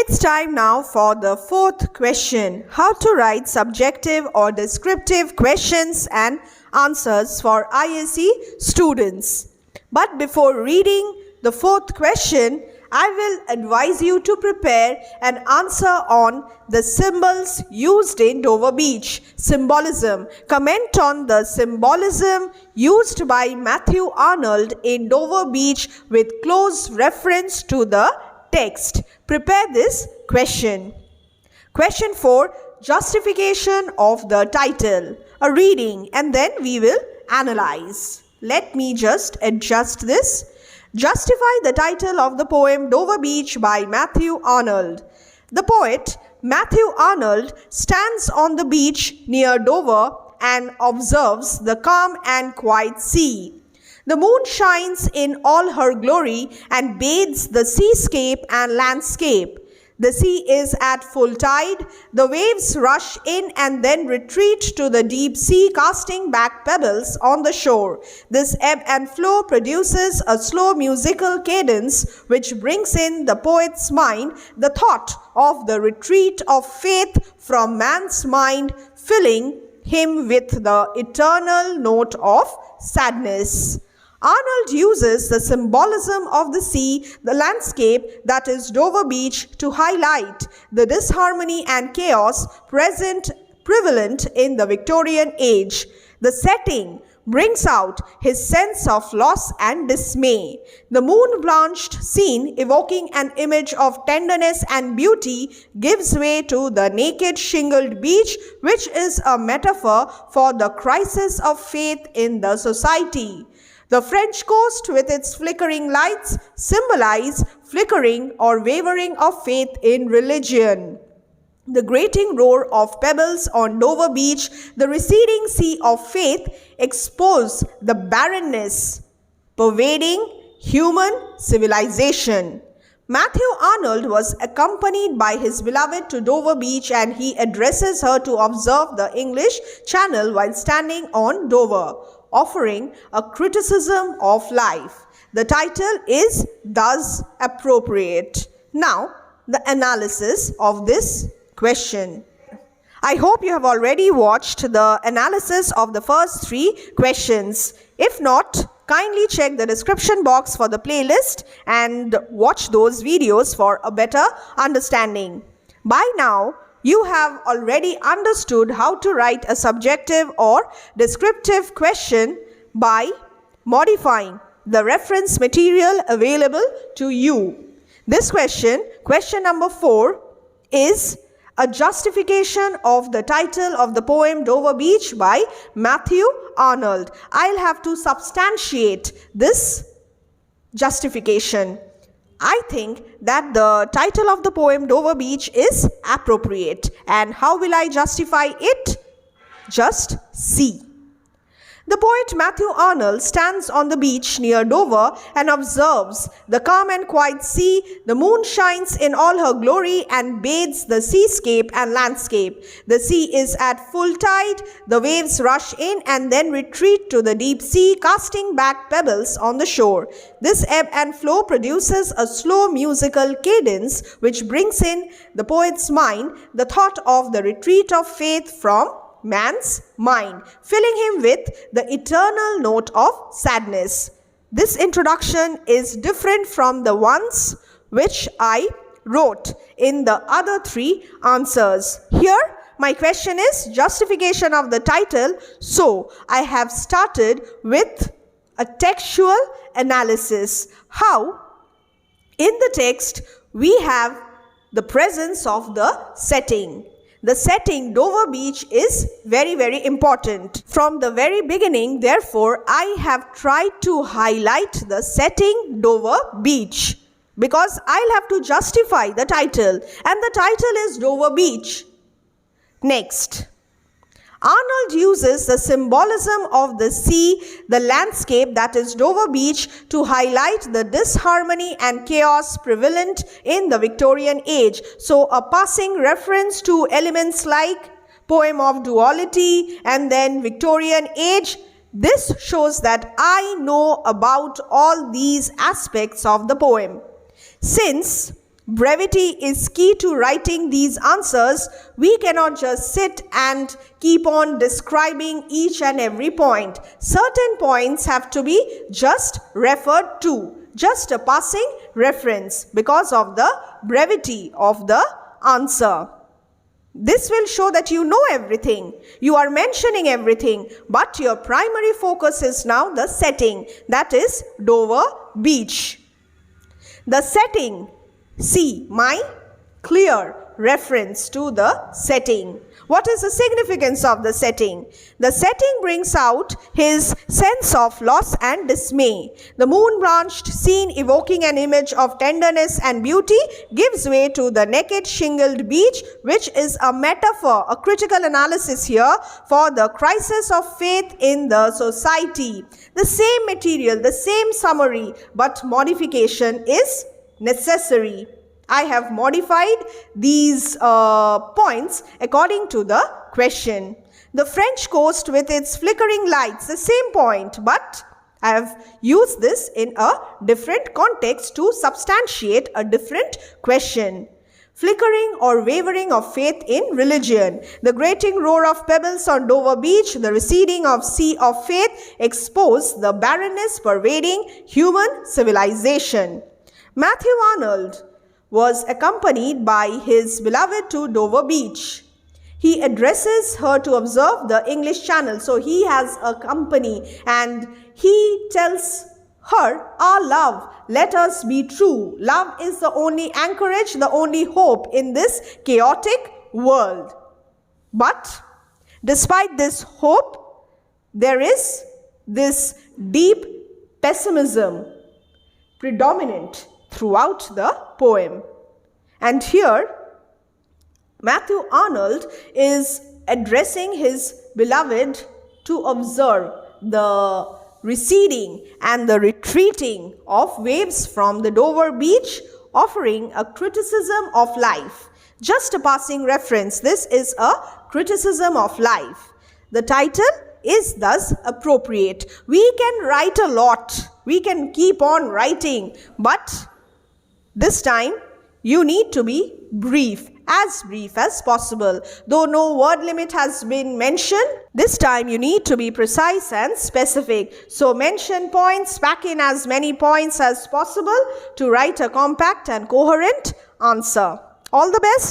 It's time now for the fourth question. How to write subjective or descriptive questions and answers for ISC students. But before reading the fourth question, I will advise you to prepare an answer on the symbols used in Dover Beach. Symbolism. Comment on the symbolism used by Matthew Arnold in Dover Beach with close reference to the text. Prepare this question. Question 4. Justification of the title. A reading and then we will analyze. Let me just adjust this. Justify the title of the poem Dover Beach by Matthew Arnold. The poet Matthew Arnold stands on the beach near Dover and observes the calm and quiet sea. The moon shines in all her glory and bathes the seascape and landscape. The sea is at full tide. The waves rush in and then retreat to the deep sea, casting back pebbles on the shore. This ebb and flow produces a slow musical cadence which brings in the poet's mind the thought of the retreat of faith from man's mind, filling him with the eternal note of sadness. Arnold uses the symbolism of the sea, the landscape that is Dover Beach, to highlight the disharmony and chaos prevalent in the Victorian age. The setting brings out his sense of loss and dismay. The moon-blanched scene, evoking an image of tenderness and beauty, gives way to the naked shingled beach, which is a metaphor for the crisis of faith in the society. The French coast with its flickering lights symbolize flickering or wavering of faith in religion. The grating roar of pebbles on Dover Beach, the receding sea of faith, expose the barrenness pervading human civilization. Matthew Arnold was accompanied by his beloved to Dover Beach and he addresses her to observe the English Channel while standing on Dover, offering a criticism of life. The title is thus appropriate. Now, the analysis of this question. I hope you have already watched the analysis of the first three questions. If not, kindly check the description box for the playlist and watch those videos for a better understanding. By now, you have already understood how to write a subjective or descriptive question by modifying the reference material available to you. This question, question number 4, is a justification of the title of the poem Dover Beach by Matthew Arnold. I'll have to substantiate this justification. I think that the title of the poem Dover Beach is appropriate. And how will I justify it? Just see. The poet Matthew Arnold stands on the beach near Dover and observes the calm and quiet sea. The moon shines in all her glory and bathes the seascape and landscape. The sea is at full tide. The waves rush in and then retreat to the deep sea, casting back pebbles on the shore. This ebb and flow produces a slow musical cadence which brings in the poet's mind the thought of the retreat of faith from man's mind, filling him with the eternal note of sadness. This introduction is different from the ones which I wrote in the other three answers. Here, my question is justification of the title, so I have started with a textual analysis. How? In the text, we have the presence of the setting. The setting, Dover Beach, is very, very important. From the very beginning, therefore, I have tried to highlight the setting, Dover Beach, because I'll have to justify the title, and the title is Dover Beach. Next, Arnold uses the symbolism of the sea, the landscape that is Dover Beach, to highlight the disharmony and chaos prevalent in the Victorian age. So a passing reference to elements like poem of duality and then Victorian age. This shows that I know about all these aspects of the poem. Since Brevity is key to writing these answers. We cannot just sit and keep on describing each and every point. Certain points have to be just referred to, just a passing reference because of the brevity of the answer. This will show that you know everything, you are mentioning everything, but your primary focus is now the setting, that is Dover Beach. The setting. See my clear reference to the setting. What is the significance of the setting? The setting brings out his sense of loss and dismay. The moon-branched scene evoking an image of tenderness and beauty gives way to the naked shingled beach, which is a metaphor, a critical analysis here for the crisis of faith in the society. The same material, the same summary, but modification is necessary. I have modified these points according to the question. The French coast with its flickering lights, the same point, but I have used this in a different context to substantiate a different question. Flickering or wavering of faith in religion. The grating roar of pebbles on Dover Beach, the receding of sea of faith expose the barrenness pervading human civilization. Matthew Arnold was accompanied by his beloved to Dover Beach. He addresses her to observe the English Channel. So he has a company and he tells her, our love, let us be true. Love is the only anchorage, the only hope in this chaotic world. But despite this hope, there is this deep pessimism predominant throughout the poem. And here, Matthew Arnold is addressing his beloved to observe the receding and the retreating of waves from the Dover Beach, offering a criticism of life. Just a passing reference, this is a criticism of life. The title is thus appropriate. We can write a lot, we can keep on writing, but this time, you need to be brief as possible. Though no word limit has been mentioned, this time you need to be precise and specific. So mention points, pack in as many points as possible to write a compact and coherent answer. All the best.